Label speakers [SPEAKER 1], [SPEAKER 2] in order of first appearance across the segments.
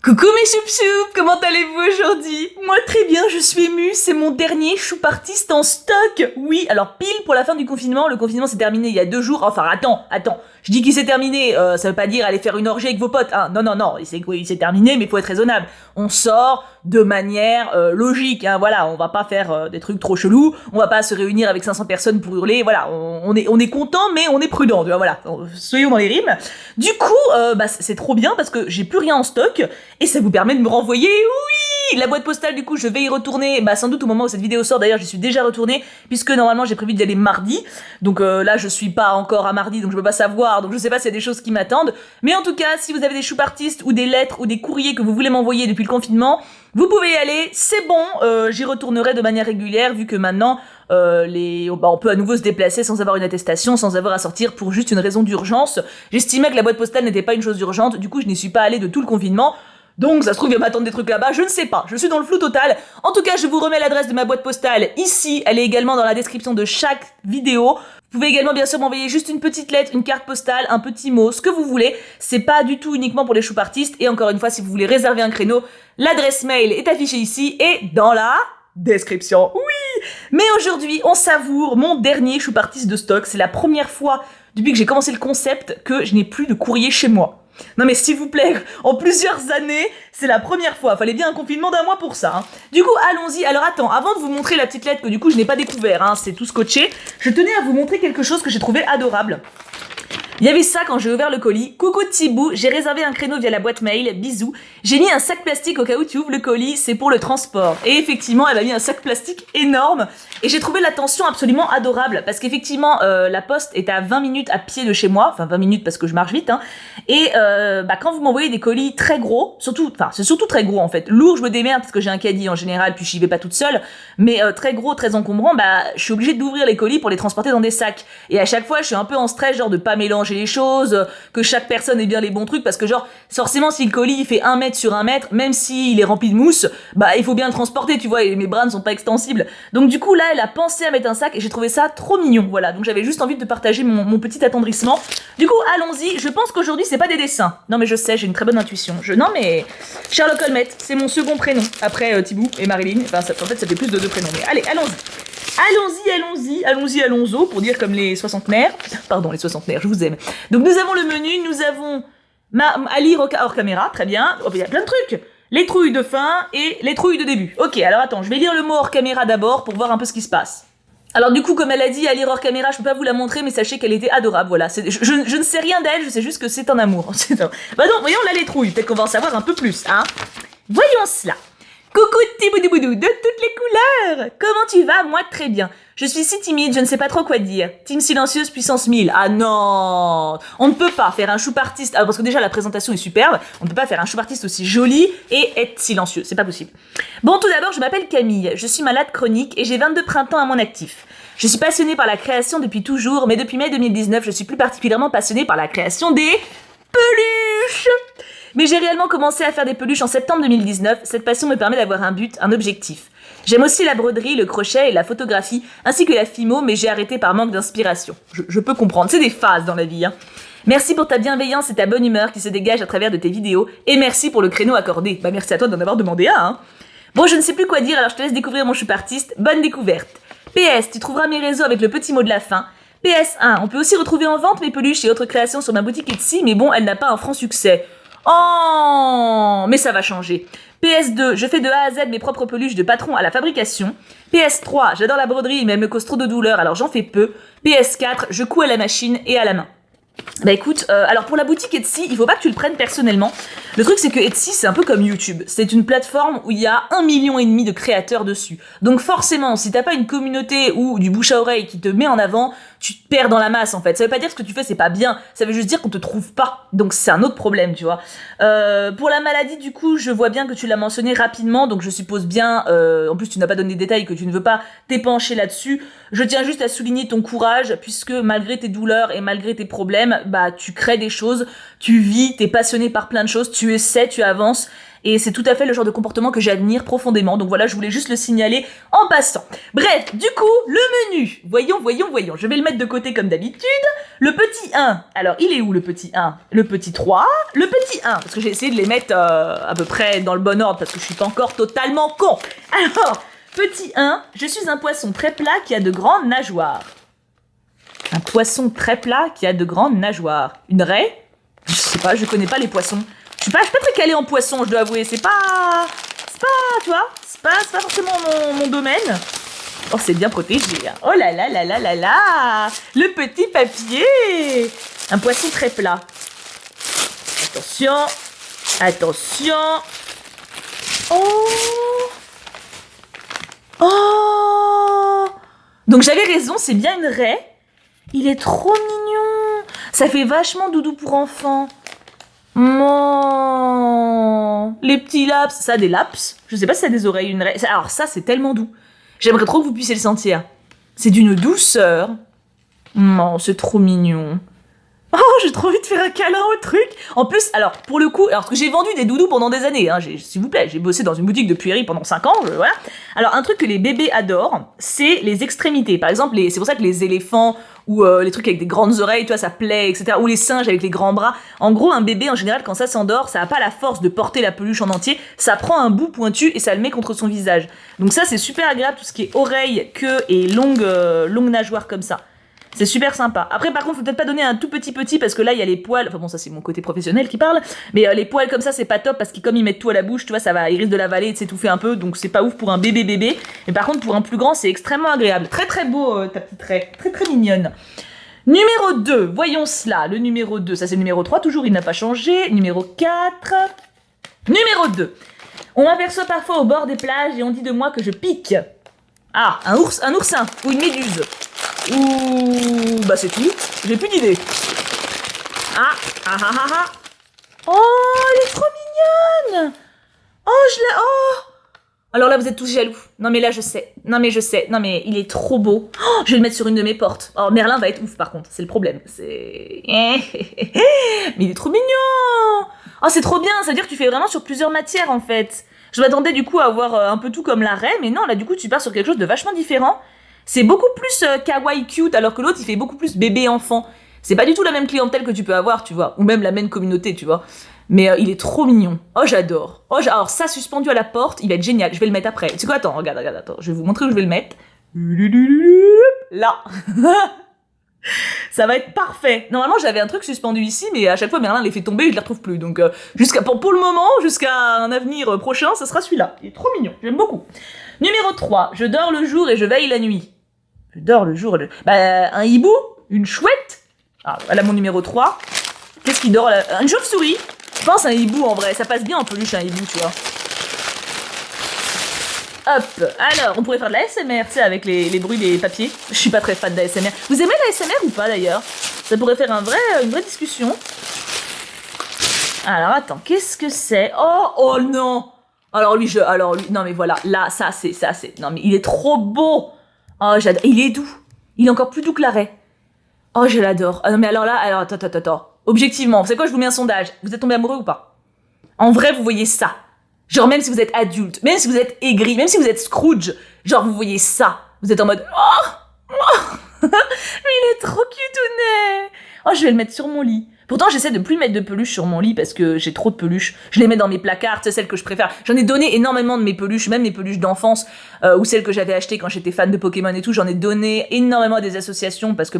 [SPEAKER 1] Coucou mes choup-choup, comment allez-vous aujourd'hui? Moi très bien, je suis émue, c'est mon dernier choup artiste en stock. Oui, alors pile pour la fin du confinement, le confinement s'est terminé il y a 2 jours, enfin attends, je dis qu'il s'est terminé, ça veut pas dire aller faire une orgie avec vos potes, hein. Non, il s'est terminé, mais faut être raisonnable. On sort de manière logique, hein, voilà, on va pas faire des trucs trop chelous, on va pas se réunir avec 500 personnes pour hurler, voilà, on est content, mais on est prudent, tu vois, voilà, soyons dans les rimes. Du coup, c'est trop bien parce que j'ai plus rien en stock, et ça vous permet de me renvoyer, oui, la boîte postale, du coup, je vais y retourner, sans doute au moment où cette vidéo sort, d'ailleurs, j'y suis déjà retournée, puisque normalement, j'ai prévu d'y aller mardi, donc là, je suis pas encore à mardi, donc je peux pas savoir, donc je sais pas s'il y a des choses qui m'attendent, mais en tout cas, si vous avez des choup artistes, ou des lettres, ou des courriers que vous voulez m'envoyer depuis le confinement, vous pouvez y aller, c'est bon, j'y retournerai de manière régulière, vu que maintenant, on peut à nouveau se déplacer sans avoir une attestation, sans avoir à sortir pour juste une raison d'urgence. J'estimais que la boîte postale n'était pas une chose urgente, du coup je n'y suis pas allée de tout le confinement, donc ça se trouve il va m'attendre des trucs là-bas, je ne sais pas, je suis dans le flou total. En tout cas, je vous remets l'adresse de ma boîte postale ici, elle est également dans la description de chaque vidéo. Vous pouvez également bien sûr m'envoyer juste une petite lettre, une carte postale, un petit mot, ce que vous voulez. C'est pas du tout uniquement pour les choup artistes, et encore une fois, si vous voulez réserver un créneau, l'adresse mail est affichée ici et dans la description. Oui. Mais aujourd'hui, on savoure mon dernier choup artiste de stock. C'est la première fois depuis que j'ai commencé le concept que je n'ai plus de courrier chez moi. Non mais s'il vous plaît, en plusieurs années, c'est la première fois. Fallait bien un confinement d'1 mois pour ça. Hein. Du coup, allons-y. Alors attends, avant de vous montrer la petite lettre que du coup je n'ai pas découvert, hein, c'est tout scotché, je tenais à vous montrer quelque chose que j'ai trouvé adorable. Il y avait ça quand j'ai ouvert le colis. Coucou Thibou, j'ai réservé un créneau via la boîte mail, bisous. J'ai mis un sac plastique au cas où tu ouvres le colis, c'est pour le transport. Et effectivement, elle a mis un sac plastique énorme. Et j'ai trouvé l'attention absolument adorable. Parce qu'effectivement, la poste est à 20 minutes à pied de chez moi. Enfin, 20 minutes parce que je marche vite. Hein. Et quand vous m'envoyez des colis très gros, c'est surtout très gros en fait. Lourd, je me démerde parce que j'ai un caddie en général, puis j'y vais pas toute seule. Mais très gros, très encombrant, je suis obligée d'ouvrir les colis pour les transporter dans des sacs. Et à chaque fois, je suis un peu en stress, genre de pas mélanger les choses, que chaque personne ait bien les bons trucs, parce que genre, forcément, si le colis il fait 1 mètre sur 1 mètre, même s'il est rempli de mousse, il faut bien le transporter, tu vois, et mes bras ne sont pas extensibles. Donc du coup, là, elle a pensé à mettre un sac, et j'ai trouvé ça trop mignon, voilà. Donc j'avais juste envie de partager mon petit attendrissement. Du coup, allons-y, je pense qu'aujourd'hui, c'est pas des dessins. Non mais je sais, j'ai une très bonne intuition. Non mais, Sherlock Holmes, c'est mon second prénom, après Thibou et Marilyn, en fait, ça fait plus de 2 prénoms, mais allez, allons-y. Allons-y, pour dire comme les soixantenaires. Pardon, les soixantenaires, je vous aime. Donc nous avons le menu, nous avons à lire hors caméra, très bien. Oh, il y a plein de trucs. Les trouilles de fin et les trouilles de début. Ok, alors attends, je vais lire le mot hors caméra d'abord pour voir un peu ce qui se passe. Alors du coup, comme elle a dit à lire hors caméra, je peux pas vous la montrer, mais sachez qu'elle était adorable, voilà. Je ne sais rien d'elle, je sais juste que c'est un amour. Voyons là les trouilles, peut-être qu'on va en savoir un peu plus, hein. Voyons cela. Coucou Tiboudiboudou de toutes les couleurs. Comment tu vas? Moi très bien. Je suis si timide, je ne sais pas trop quoi dire. Team silencieuse puissance 1000. Ah non, on ne peut pas faire un choup artiste, parce que déjà la présentation est superbe, on ne peut pas faire un choup artiste aussi joli et être silencieux, c'est pas possible. Bon, tout d'abord, je m'appelle Camille, je suis malade chronique et j'ai 22 printemps à mon actif. Je suis passionnée par la création depuis toujours, mais depuis mai 2019, je suis plus particulièrement passionnée par la création des peluches. Mais j'ai réellement commencé à faire des peluches en septembre 2019, cette passion me permet d'avoir un but, un objectif. J'aime aussi la broderie, le crochet et la photographie, ainsi que la fimo, mais j'ai arrêté par manque d'inspiration. Je peux comprendre, c'est des phases dans la vie. Hein. Merci pour ta bienveillance et ta bonne humeur qui se dégage à travers de tes vidéos, et merci pour le créneau accordé. Merci à toi d'en avoir demandé un. Hein. Bon, je ne sais plus quoi dire, alors je te laisse découvrir mon choup artiste. Bonne découverte. PS, tu trouveras mes réseaux avec le petit mot de la fin. PS1, on peut aussi retrouver en vente mes peluches et autres créations sur ma boutique Etsy, mais bon, elle n'a pas un franc succès. Oh, mais ça va changer. PS2, je fais de A à Z mes propres peluches de patron à la fabrication. PS3, j'adore la broderie, mais elle me cause trop de douleur, alors j'en fais peu. PS4, je couds à la machine et à la main. Écoute, alors pour la boutique Etsy, il faut pas que tu le prennes personnellement. Le truc c'est que Etsy c'est un peu comme YouTube. C'est une plateforme où il y a 1,5 million de créateurs dessus. Donc forcément, si t'as pas une communauté ou du bouche à oreille qui te met en avant, tu te perds dans la masse en fait. Ça veut pas dire que ce que tu fais c'est pas bien, ça veut juste dire qu'on te trouve pas. Donc c'est un autre problème, tu vois. Pour la maladie du coup, je vois bien que tu l'as mentionné rapidement, donc je suppose bien, en plus tu n'as pas donné des détails, que tu ne veux pas t'épancher là-dessus. Je tiens juste à souligner ton courage, puisque malgré tes douleurs et malgré tes problèmes, tu crées des choses, tu vis, t'es passionné par plein de choses, tu essaies, tu avances, et c'est tout à fait le genre de comportement que j'admire profondément. Donc voilà, je voulais juste le signaler en passant. Bref, du coup, le menu. Voyons. Je vais le mettre de côté comme d'habitude. Le petit 1. Alors, il est où le petit 1? Le petit 3. Le petit 1. Parce que j'ai essayé de les mettre à peu près dans le bon ordre parce que je suis pas encore totalement con. Alors, petit 1. Je suis un poisson très plat qui a de grandes nageoires. Un poisson très plat qui a de grandes nageoires. Une raie? Je sais pas, je connais pas les poissons. Je suis pas très calée en poisson, je dois avouer. C'est pas, tu vois, c'est pas forcément mon domaine. Oh, c'est bien protégé. Hein. Oh là là là là là là. Le petit papier. Un poisson très plat. Attention. Oh. Donc j'avais raison, c'est bien une raie. Il est trop mignon. Ça fait vachement doudou pour enfants. Oh, les petits laps. Ça a des laps. Je sais pas si ça a des oreilles, une raie. Alors ça, c'est tellement doux. J'aimerais trop que vous puissiez le sentir. C'est d'une douceur. Oh, c'est trop mignon. Oh, j'ai trop envie de faire un câlin au truc. En plus, alors, pour le coup, alors que j'ai vendu des doudous pendant des années, hein, s'il vous plaît, j'ai bossé dans une boutique de puérie pendant 5 ans, voilà. Alors, un truc que les bébés adorent, c'est les extrémités. Par exemple, c'est pour ça que les éléphants ou les trucs avec des grandes oreilles, tu vois, ça plaît, etc. Ou les singes avec les grands bras. En gros, un bébé, en général, quand ça s'endort, ça a pas la force de porter la peluche en entier. Ça prend un bout pointu et ça le met contre son visage. Donc ça, c'est super agréable, tout ce qui est oreilles, queue et longue nageoire comme ça. C'est super sympa. Après, par contre, faut peut-être pas donner un tout petit parce que là, il y a les poils. Enfin bon, ça c'est mon côté professionnel qui parle. Mais les poils comme ça, c'est pas top parce que comme ils mettent tout à la bouche, tu vois, ils risquent de l'avaler et de s'étouffer un peu. Donc c'est pas ouf pour un bébé. Mais par contre, pour un plus grand, c'est extrêmement agréable. Très très beau ta petite raie. Très très mignonne. Numéro 2, voyons cela. Le numéro 2, ça c'est le numéro 3, toujours il n'a pas changé. Numéro 4. Numéro 2. On m'aperçoit parfois au bord des plages et on dit de moi que je pique. Ah, un oursin ou une méduse. Ou... bah c'est tout, j'ai plus d'idée. Ah. Oh, elle est trop mignonne. Oh. Alors là, vous êtes tous jaloux. Non mais là, je sais. Non mais il est trop beau. Oh, je vais le mettre sur une de mes portes. Oh, Merlin va être ouf par contre, c'est le problème. Mais il est trop mignon. Oh, c'est trop bien, ça veut dire que tu fais vraiment sur plusieurs matières en fait. Je m'attendais du coup à avoir un peu tout comme la raie, mais non, là du coup tu pars sur quelque chose de vachement différent. C'est beaucoup plus kawaii cute, alors que l'autre il fait beaucoup plus bébé enfant. C'est pas du tout la même clientèle que tu peux avoir, tu vois, ou même la même communauté, tu vois. Mais il est trop mignon. Oh, j'adore. Alors ça suspendu à la porte, il va être génial. Je vais le mettre après. Tu sais quoi, attends, regarde, attends. Je vais vous montrer où je vais le mettre. Là. Ça va être parfait. Normalement, j'avais un truc suspendu ici, mais à chaque fois, Merlin les fait tomber et je les retrouve plus. Donc, pour le moment, jusqu'à un avenir prochain, ça sera celui-là. Il est trop mignon. J'aime beaucoup. Numéro 3. Je dors le jour et je veille la nuit. Je dors le jour et bah, un hibou, une chouette. Ah, voilà mon numéro 3. Qu'est-ce qui dort là? Une chauve-souris. Je pense un hibou en vrai. Ça passe bien en peluche, un hibou, tu vois. Hop, alors, on pourrait faire de la SMR, tu sais, avec les bruits des papiers. Je suis pas très fan de la SMR. Vous aimez la SMR ou pas, d'ailleurs? Ça pourrait faire une vraie discussion. Alors, attends, qu'est-ce que c'est? Oh non! Alors lui, non mais voilà, là, ça, c'est, non mais il est trop beau! Oh, j'adore, il est doux. Il est encore plus doux que la raie. Oh, je l'adore. Ah non mais alors là, attends. Objectivement, c'est quoi, je vous mets un sondage. Vous êtes tombé amoureux ou pas? En vrai, vous voyez ça. Genre, même si vous êtes adulte, même si vous êtes aigri, même si vous êtes Scrooge, genre, vous voyez ça. Vous êtes en mode... Mais il est trop cutounet. Oh, je vais le mettre sur mon lit. Pourtant, j'essaie de plus mettre de peluches sur mon lit parce que j'ai trop de peluches. Je les mets dans mes placards, c'est celles que je préfère. J'en ai donné énormément de mes peluches, même mes peluches d'enfance ou celles que j'avais achetées quand j'étais fan de Pokémon et tout. J'en ai donné énormément à des associations parce que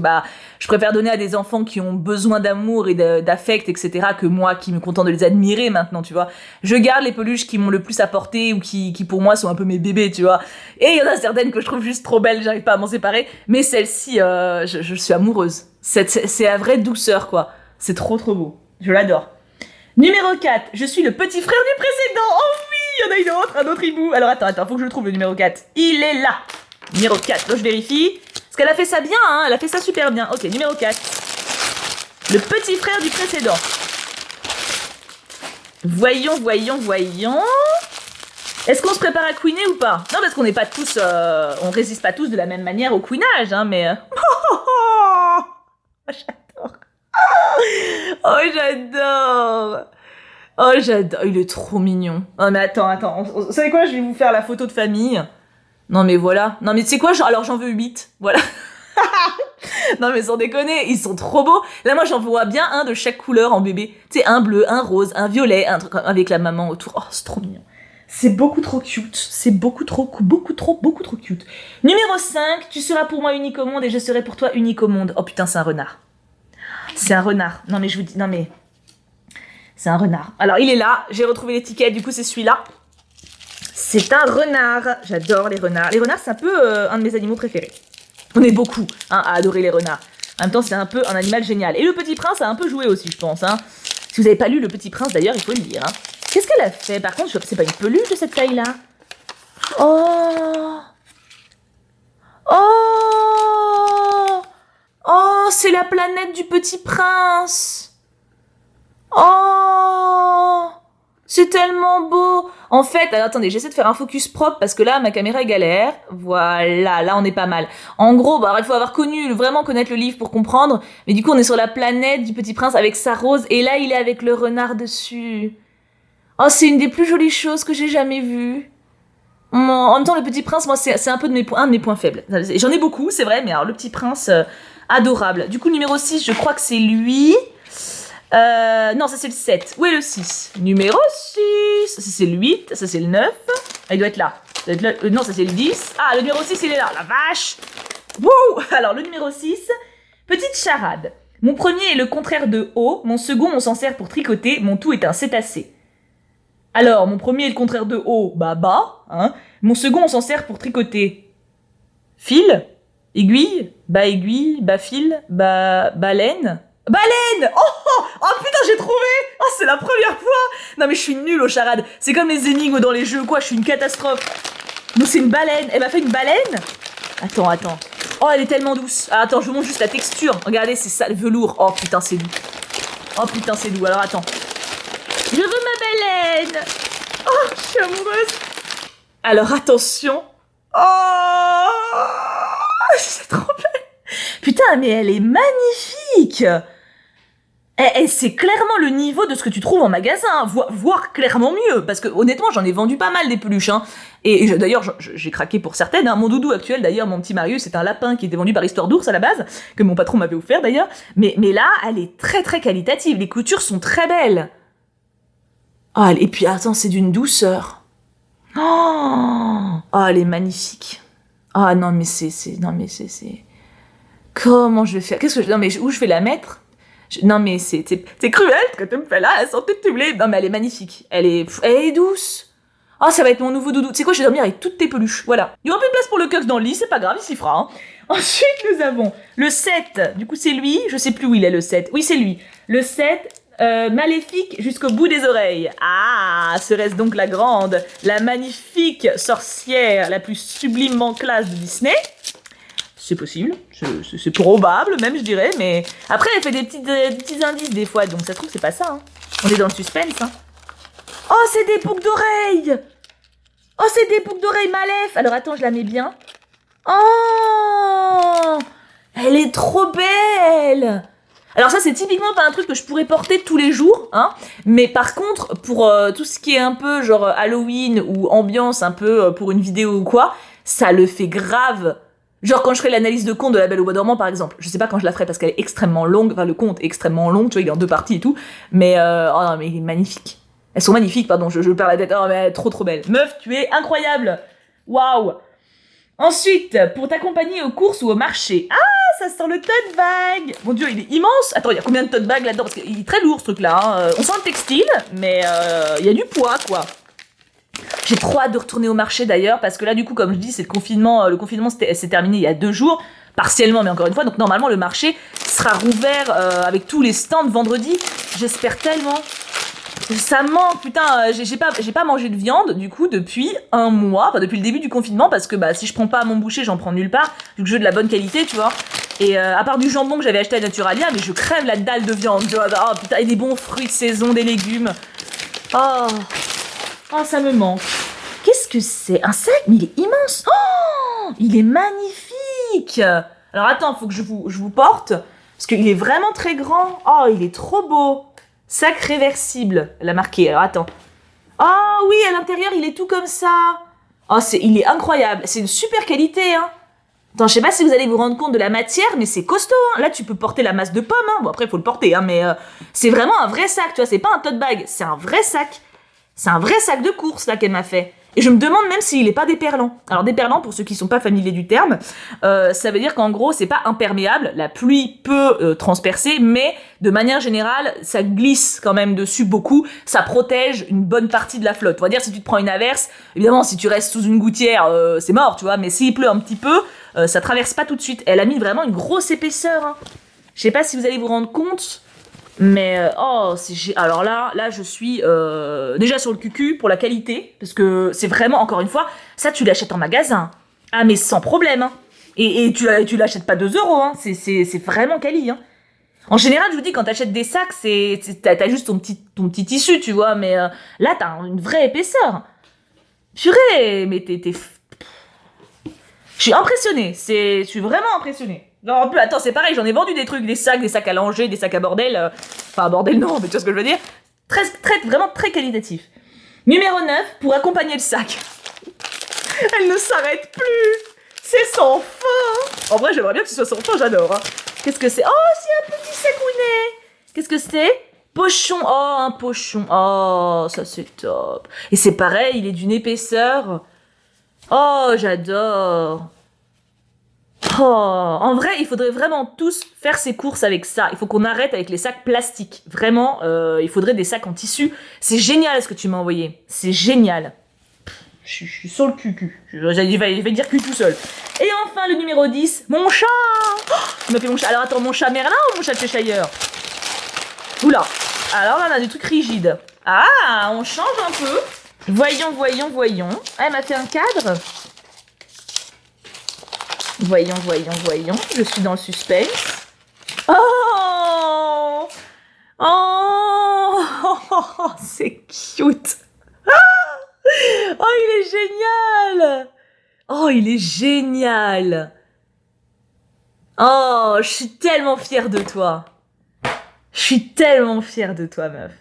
[SPEAKER 1] je préfère donner à des enfants qui ont besoin d'amour et d'affect, etc. que moi qui me contente de les admirer maintenant, tu vois. Je garde les peluches qui m'ont le plus apporté ou qui pour moi sont un peu mes bébés, tu vois. Et il y en a certaines que je trouve juste trop belles, j'arrive pas à m'en séparer. Mais celle-ci, je suis amoureuse. C'est la vraie douceur, quoi. C'est trop beau. Je l'adore. Numéro 4. Je suis le petit frère du précédent. Oh oui, il y en a un autre hibou. Alors attends, faut que je le trouve le numéro 4. Il est là. Numéro 4. Là, je vérifie. Parce qu'elle a fait ça bien, hein. Elle a fait ça super bien. Ok, numéro 4. Le petit frère du précédent. Voyons. Est-ce qu'on se prépare à queener ou pas? Non, parce qu'on n'est pas tous... on résiste pas tous de la même manière au queenage, hein, mais... J'adore. Oh, j'adore. Oh, j'adore. Il est trop mignon. Oh, mais attends. Vous savez quoi? Je vais vous faire la photo de famille. Non, mais voilà. Non, mais tu sais quoi? Alors, j'en veux 8. Voilà. Non, mais sans déconner, ils sont trop beaux. Là, moi, j'en vois bien un de chaque couleur en bébé. Tu sais, un bleu, un rose, un violet, un truc avec la maman autour. Oh, c'est trop mignon. C'est beaucoup trop cute. C'est beaucoup trop cute. Numéro 5, tu seras pour moi unique au monde et je serai pour toi unique au monde. Oh putain, c'est un renard. C'est un renard. Non, mais je vous dis, non, mais... C'est un renard. Alors, il est là. J'ai retrouvé l'étiquette. Du coup, c'est celui-là. C'est un renard. J'adore les renards. Les renards, c'est un peu un de mes animaux préférés. On est beaucoup à adorer les renards. En même temps, c'est un peu un animal génial. Et le Petit Prince a un peu joué aussi, je pense. Hein. Si vous n'avez pas lu Le Petit Prince, d'ailleurs, il faut le lire. Hein. Qu'est-ce qu'elle a fait? Par contre, c'est pas une peluche de cette taille-là. Oh! Oh! Oh, c'est la planète du Petit Prince. Oh! C'est tellement beau. En fait, alors, attendez, j'essaie de faire un focus propre parce que là, ma caméra est galère. Voilà, là, on est pas mal. En gros, bah, il faut avoir vraiment connaître le livre pour comprendre. Mais du coup, on est sur la planète du Petit Prince avec sa rose. Et là, il est avec le renard dessus. Oh, c'est une des plus jolies choses que j'ai jamais vues. En même temps, le Petit Prince, moi, c'est un peu un de mes points faibles. J'en ai beaucoup, c'est vrai, mais alors, le Petit Prince, adorable. Du coup, numéro 6, je crois que c'est lui. Non, ça c'est le 7. Où est le 6? Numéro 6. Ça c'est le 8. Ça c'est le 9. Ah, il doit être là. Non, ça c'est le 10. Ah, le numéro 6, il est là. La vache. Wouh. Alors, le numéro 6. Petite charade. Mon premier est le contraire de haut. Mon second, on s'en sert pour tricoter. Mon tout est un cétacé. Alors, mon premier est le contraire de haut. Bah, bas. Hein. Mon second, on s'en sert pour tricoter. Fil. Aiguille. Bas fil. Baleine. Baleine! Oh putain, j'ai trouvé! Oh, c'est la première fois! Non, mais je suis nulle aux charades. C'est comme les énigmes dans les jeux, quoi. Je suis une catastrophe. Donc, c'est une baleine. Elle m'a fait une baleine? Attends. Oh, elle est tellement douce. Ah, attends, je vous montre juste la texture. Regardez, c'est ça, le velours. Oh putain, c'est doux. Alors, attends. Je veux ma baleine! Oh, je suis amoureuse. Alors, attention. Oh! C'est trop belle. Putain, mais elle est magnifique! C'est clairement le niveau de ce que tu trouves en magasin, voire clairement mieux, parce que honnêtement, j'en ai vendu pas mal des peluches. Hein. Et d'ailleurs, j'ai craqué pour certaines. Hein. Mon doudou actuel, d'ailleurs, mon petit Marius, c'est un lapin qui était vendu par Histoire d'ours à la base, que mon patron m'avait offert d'ailleurs. Mais là, elle est très très qualitative, les coutures sont très belles. Oh, et puis attends, c'est d'une douceur. Oh, elle est magnifique. Ah non, mais c'est... Comment je vais faire? Non, mais où je vais la mettre? Non, mais c'est cruel ce que tu me fais là, la santé de tublé. Non, mais elle est magnifique. Elle est douce. Oh, ça va être mon nouveau doudou. Tu sais quoi, je vais dormir avec toutes tes peluches. Voilà. Il y aura plus de place pour le Cux dans le lit, c'est pas grave, il s'y fera. Hein. Ensuite, nous avons le 7. Du coup, c'est lui. Je sais plus où il est, le 7. Oui, c'est lui. Le 7, maléfique jusqu'au bout des oreilles. Ah, serait-ce donc la grande, la magnifique sorcière la plus sublimement classe de Disney? C'est possible, c'est probable même, je dirais, mais après elle fait des petits indices des fois, donc ça se trouve c'est pas ça. Hein. On est dans le suspense. Hein. Oh, c'est des boucles d'oreilles. Oh, c'est des boucles d'oreilles Malef. Alors attends, je la mets bien. Oh, elle est trop belle. Alors ça, c'est typiquement pas un truc que je pourrais porter tous les jours, hein. Mais par contre, pour tout ce qui est un peu genre Halloween ou ambiance un peu pour une vidéo ou quoi, ça le fait grave. Genre quand je ferai l'analyse de conte de La Belle au Bois dormant par exemple, je sais pas quand je la ferai parce qu'elle est extrêmement longue, enfin le conte est extrêmement long, tu vois, il est en 2 parties et tout, mais oh non mais il est magnifique. Elles sont magnifiques, pardon, je perds la tête, oh mais elle est trop belle. Meuf, tu es incroyable. Waouh. Ensuite, pour t'accompagner aux courses ou au marché. Ah, ça sent le tote bag. Mon dieu, il est immense. Attends, il y a combien de tote bags là-dedans? Parce qu'il est très lourd ce truc-là. Hein. On sent le textile, mais il y a du poids quoi. J'ai trop hâte de retourner au marché d'ailleurs, parce que là du coup, comme je dis, c'est le confinement s'est terminé il y a 2 jours, partiellement mais encore une fois, donc normalement le marché sera rouvert avec tous les stands vendredi, j'espère tellement. Ça me manque, putain, j'ai pas mangé de viande du coup depuis 1 mois, enfin depuis le début du confinement, parce que bah si je prends pas à mon boucher, j'en prends nulle part, vu que je veux de la bonne qualité, tu vois. Et à part du jambon que j'avais acheté à Naturalia, mais je crève la dalle de viande, tu vois. Oh putain, et des bons fruits de saison, des légumes. Oh, ça me manque. Qu'est-ce que c'est? Un sac? Mais il est immense. Oh, il est magnifique. Alors attends, faut que je vous porte, parce qu'il est vraiment très grand. Oh, il est trop beau. Sac réversible, elle a marqué. Alors attends. Oh oui, à l'intérieur, il est tout comme ça. Oh, il est incroyable. C'est une super qualité, hein. Attends, je sais pas si vous allez vous rendre compte de la matière, mais c'est costaud, hein. Là, tu peux porter la masse de pommes, hein. Bon, après, il faut le porter, hein, mais c'est vraiment un vrai sac, tu vois. C'est pas un tote bag, c'est un vrai sac. C'est un vrai sac de course, là, qu'elle m'a fait. Et je me demande même s'il est pas déperlant. Alors, déperlant, pour ceux qui sont pas familiers du terme, ça veut dire qu'en gros, c'est pas imperméable. La pluie peut transpercer, mais de manière générale, ça glisse quand même dessus beaucoup. Ça protège une bonne partie de la flotte. On va dire, si tu te prends une averse, évidemment, si tu restes sous une gouttière, c'est mort, tu vois. Mais s'il pleut un petit peu, ça traverse pas tout de suite. Elle a mis vraiment une grosse épaisseur, hein. Je sais pas si vous allez vous rendre compte, mais alors là je suis déjà sur le cucu pour la qualité, parce que c'est vraiment, encore une fois, ça tu l'achètes en magasin. Ah mais sans problème, hein. Et tu l'achètes pas 2 €, hein. C'est vraiment quali, hein. En général, je vous dis, quand t'achètes des sacs, t'as juste ton petit tissu, tu vois, mais là t'as une vraie épaisseur. Purée, mais je suis impressionnée, je suis vraiment impressionnée. Non, en plus, attends, c'est pareil, j'en ai vendu des trucs, des sacs à langer, des sacs à bordel. Enfin, bordel non, mais tu vois ce que je veux dire. Vraiment très qualitatif. Numéro 9, pour accompagner le sac. Elle ne s'arrête plus. C'est sans fin. En vrai, j'aimerais bien que ce soit sans fin, j'adore, hein. Qu'est-ce que c'est? Oh, c'est un petit secounet. Qu'est-ce que c'est? Pochon. Oh, un pochon. Oh, ça c'est top. Et c'est pareil, il est d'une épaisseur. Oh, j'adore. Oh, en vrai, il faudrait vraiment tous faire ses courses avec ça. Il faut qu'on arrête avec les sacs plastiques. Vraiment, il faudrait des sacs en tissu. C'est génial ce que tu m'as envoyé. C'est génial. Je suis sur le cul. Je vais dire cul tout seul. Et enfin, le numéro 10, mon chat. Oh, il m'a fait mon chat. Alors attends, mon chat Merlin ou mon chat Cheshire? Oula. Alors là, on a des trucs rigides. Ah, on change un peu. Voyons. Ah, elle m'a fait un cadre. Voyons. Je suis dans le suspense. Oh, c'est cute. Oh, il est génial. Oh, Oh, je suis tellement fière de toi. Meuf.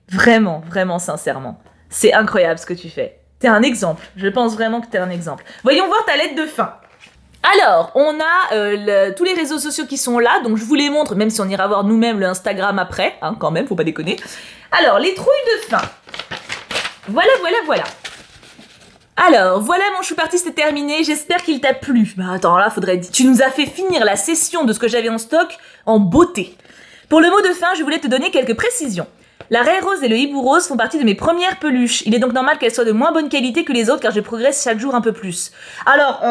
[SPEAKER 1] Vraiment, sincèrement. C'est incroyable ce que tu fais. T'es un exemple. Je pense vraiment que t'es un exemple. Voyons voir ta lettre de fin. Alors, on a tous les réseaux sociaux qui sont là, donc je vous les montre, même si on ira voir nous-mêmes le Instagram après, hein, quand même, faut pas déconner. Alors, les trouilles de fin. Voilà. Alors, voilà, mon chou party, c'est terminé, j'espère qu'il t'a plu. Bah attends, là, faudrait dire... Tu nous as fait finir la session de ce que j'avais en stock en beauté. Pour le mot de fin, je voulais te donner quelques précisions. La raie rose et le hibou rose font partie de mes premières peluches. Il est donc normal qu'elles soient de moins bonne qualité que les autres car je progresse chaque jour un peu plus. Alors,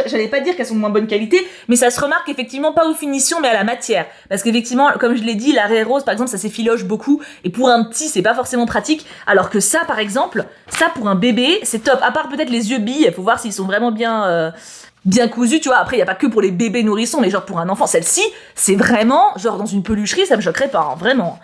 [SPEAKER 1] j'allais pas dire qu'elles sont de moins bonne qualité, mais ça se remarque effectivement pas aux finitions mais à la matière. Parce qu'effectivement, comme je l'ai dit, la raie rose par exemple, ça s'effiloche beaucoup et pour un petit, c'est pas forcément pratique. Alors que ça, par exemple, ça pour un bébé, c'est top. À part peut-être les yeux billes, faut voir s'ils sont vraiment bien cousus, tu vois. Après, il y a pas que pour les bébés nourrissons, mais genre pour un enfant, celle-ci, c'est vraiment, genre dans une pelucherie, ça me choquerait pas, hein, vraiment.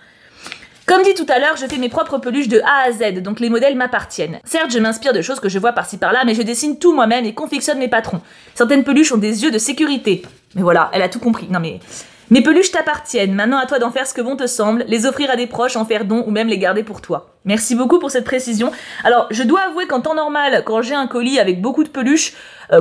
[SPEAKER 1] Comme dit tout à l'heure, je fais mes propres peluches de A à Z, donc les modèles m'appartiennent. Certes, je m'inspire de choses que je vois par-ci par-là, mais je dessine tout moi-même et confectionne mes patrons. Certaines peluches ont des yeux de sécurité. Mais voilà, elle a tout compris. Non mais... Mes peluches t'appartiennent, maintenant à toi d'en faire ce que bon te semble, les offrir à des proches, en faire don ou même les garder pour toi. Merci beaucoup pour cette précision. Alors, je dois avouer qu'en temps normal, quand j'ai un colis avec beaucoup de peluches,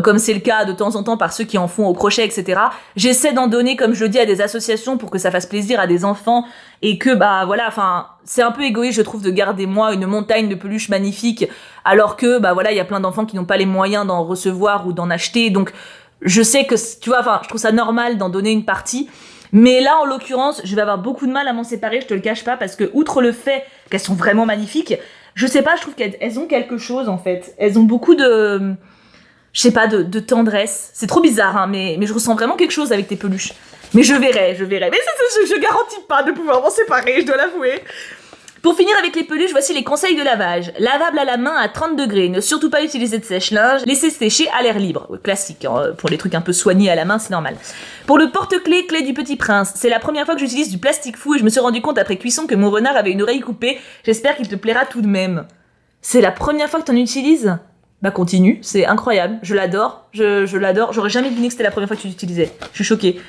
[SPEAKER 1] comme c'est le cas de temps en temps par ceux qui en font au crochet, etc., j'essaie d'en donner, comme je le dis, à des associations pour que ça fasse plaisir à des enfants et que, bah voilà, enfin, c'est un peu égoïste, je trouve, de garder moi une montagne de peluches magnifiques alors que, bah voilà, il y a plein d'enfants qui n'ont pas les moyens d'en recevoir ou d'en acheter, donc je sais que, tu vois, enfin, je trouve ça normal d'en donner une partie. Mais là, en l'occurrence, je vais avoir beaucoup de mal à m'en séparer, je te le cache pas, parce que, outre le fait qu'elles sont vraiment magnifiques, je sais pas, je trouve qu'elles ont quelque chose, en fait. Elles ont beaucoup de... Je sais pas, de tendresse. C'est trop bizarre, hein, mais je ressens vraiment quelque chose avec tes peluches. Mais je verrai. Mais je garantis pas de pouvoir m'en séparer, je dois l'avouer. Pour finir avec les peluches, voici les conseils de lavage. Lavable à la main à 30 degrés, ne surtout pas utiliser de sèche-linge, laisser sécher à l'air libre. Classique, hein, pour les trucs un peu soignés à la main, c'est normal. Pour le porte-clés, clé du Petit Prince, c'est la première fois que j'utilise du plastique fou et je me suis rendu compte après cuisson que mon renard avait une oreille coupée. J'espère qu'il te plaira tout de même. C'est la première fois que t'en utilises? Bah continue, c'est incroyable, je l'adore, je l'adore. J'aurais jamais deviné que c'était la première fois que tu l'utilisais. Je suis choquée.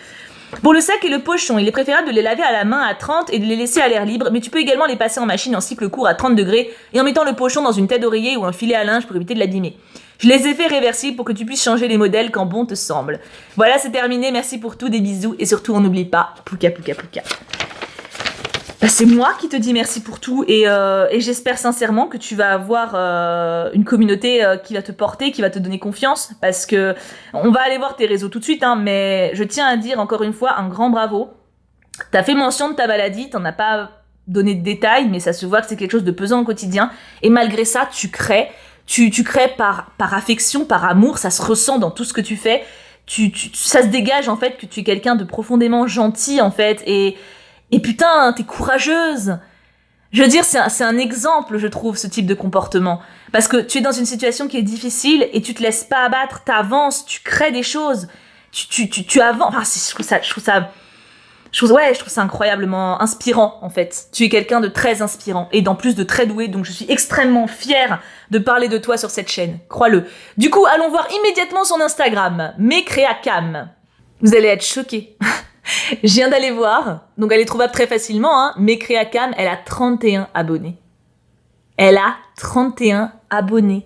[SPEAKER 1] Pour le sac et le pochon, il est préférable de les laver à la main à 30 et de les laisser à l'air libre, mais tu peux également les passer en machine en cycle court à 30 degrés et en mettant le pochon dans une tête d'oreiller ou un filet à linge pour éviter de l'abîmer. Je les ai fait réversibles pour que tu puisses changer les modèles quand bon te semble. Voilà, c'est terminé, merci pour tout, des bisous et surtout on n'oublie pas, pouka pouka pouka. Bah, c'est moi qui te dis merci pour tout et j'espère sincèrement que tu vas avoir une communauté qui va te porter, qui va te donner confiance parce que on va aller voir tes réseaux tout de suite, hein, mais je tiens à dire encore une fois un grand bravo. T'as fait mention de ta maladie, t'en as pas donné de détails, mais ça se voit que c'est quelque chose de pesant au quotidien et malgré ça tu crées. Tu crées par affection, par amour, ça se ressent dans tout ce que tu fais. Ça se dégage en fait que tu es quelqu'un de profondément gentil en fait et putain, t'es courageuse. Je veux dire, c'est un exemple, je trouve, ce type de comportement. Parce que tu es dans une situation qui est difficile et tu te laisses pas abattre, t'avances, tu crées des choses, tu avances. Enfin, je trouve ça incroyablement inspirant, en fait. Tu es quelqu'un de très inspirant et d'en plus de très doué, donc je suis extrêmement fière de parler de toi sur cette chaîne. Crois-le. Du coup, allons voir immédiatement son Instagram, Mecreacam. Vous allez être choqués. Je viens d'aller voir, donc elle est trouvable très facilement, hein. Mecreacam, elle a 31 abonnés. Elle a 31 abonnés.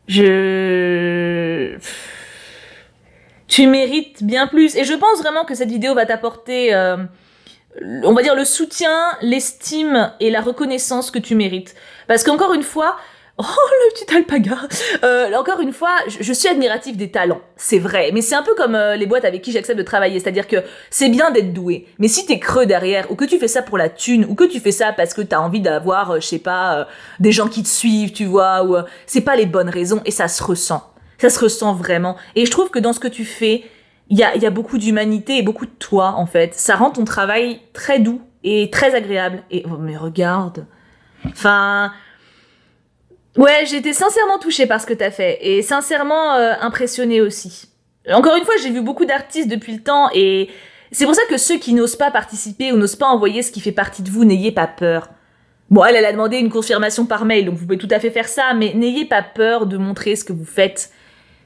[SPEAKER 1] Tu mérites bien plus. Et je pense vraiment que cette vidéo va t'apporter, on va dire, le soutien, l'estime et la reconnaissance que tu mérites. Parce qu'encore une fois, oh, le petit alpaga. Encore une fois, je suis admirative des talents, c'est vrai. Mais c'est un peu comme les boîtes avec qui j'accepte de travailler. C'est-à-dire que c'est bien d'être doué. Mais si t'es creux derrière, ou que tu fais ça pour la thune, ou que tu fais ça parce que t'as envie d'avoir, je sais pas, des gens qui te suivent, tu vois, ou c'est pas les bonnes raisons, et ça se ressent. Ça se ressent vraiment. Et je trouve que dans ce que tu fais, il y a beaucoup d'humanité et beaucoup de toi, en fait. Ça rend ton travail très doux et très agréable. Et oh, mais regarde. Enfin... Ouais, j'ai été sincèrement touchée par ce que t'as fait et sincèrement impressionnée aussi. Encore une fois, j'ai vu beaucoup d'artistes depuis le temps et c'est pour ça que ceux qui n'osent pas participer ou n'osent pas envoyer ce qui fait partie de vous, n'ayez pas peur. Bon, elle a demandé une confirmation par mail, donc vous pouvez tout à fait faire ça, mais n'ayez pas peur de montrer ce que vous faites.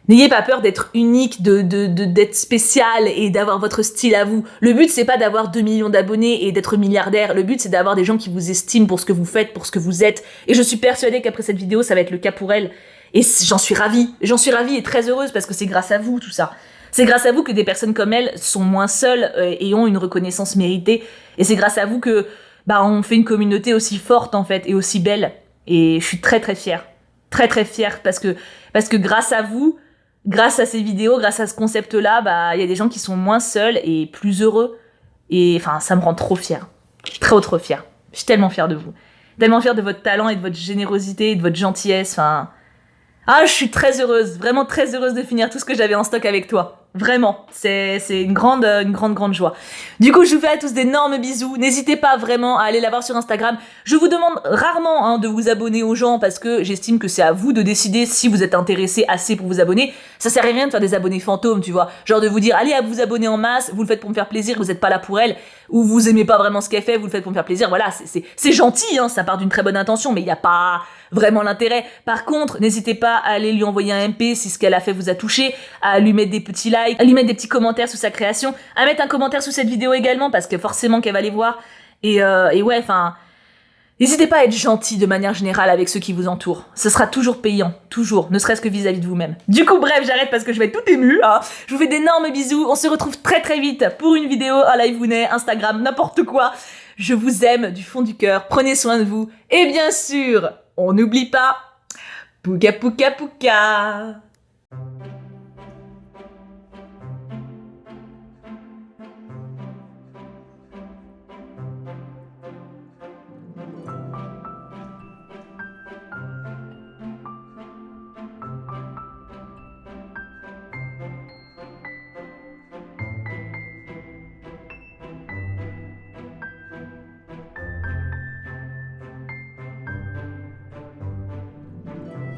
[SPEAKER 1] N'ayez pas peur d'être unique, d'être spécial et d'avoir votre style à vous. Le but, c'est pas d'avoir 2 millions d'abonnés et d'être milliardaire. Le but, c'est d'avoir des gens qui vous estiment pour ce que vous faites, pour ce que vous êtes. Et je suis persuadée qu'après cette vidéo, ça va être le cas pour elle. Et j'en suis ravie. J'en suis ravie et très heureuse parce que c'est grâce à vous, tout ça. C'est grâce à vous que des personnes comme elle sont moins seules et ont une reconnaissance méritée. Et c'est grâce à vous que, on fait une communauté aussi forte, en fait, et aussi belle. Et je suis très, très fière. Très, très fière parce que grâce à vous, grâce à ces vidéos, grâce à ce concept-là, y a des gens qui sont moins seuls et plus heureux. Et enfin, ça me rend trop fière. Trop fière. Je suis tellement fière de vous. Tellement fière de votre talent et de votre générosité et de votre gentillesse. Enfin... Ah, je suis très heureuse. Vraiment très heureuse de finir tout ce que j'avais en stock avec toi. Vraiment. C'est une grande joie. Du coup, je vous fais à tous d'énormes bisous. N'hésitez pas vraiment à aller la voir sur Instagram. Je vous demande rarement de vous abonner aux gens parce que j'estime que c'est à vous de décider si vous êtes intéressé assez pour vous abonner. Ça sert à rien de faire des abonnés fantômes, tu vois. Genre de vous dire, allez à vous abonner en masse, vous le faites pour me faire plaisir, vous n'êtes pas là pour elle, ou vous aimez pas vraiment ce qu'elle fait, vous le faites pour me faire plaisir. Voilà, c'est gentil, hein, ça part d'une très bonne intention, mais il n'y a pas vraiment l'intérêt. Par contre, n'hésitez pas à aller lui envoyer un MP si ce qu'elle a fait vous a touché, à lui mettre des petits likes, à lui mettre des petits commentaires sous sa création, à mettre un commentaire sous cette vidéo également, parce que forcément qu'elle va les voir. Et ouais, enfin... N'hésitez pas à être gentil de manière générale avec ceux qui vous entourent. Ce sera toujours payant, toujours, ne serait-ce que vis-à-vis de vous-même. Du coup, bref, j'arrête parce que je vais être toute émue. Hein. Je vous fais d'énormes bisous. On se retrouve très très vite pour une vidéo, un live Woonet, Instagram, n'importe quoi. Je vous aime du fond du cœur. Prenez soin de vous. Et bien sûr, on n'oublie pas, pouka pouka pouka.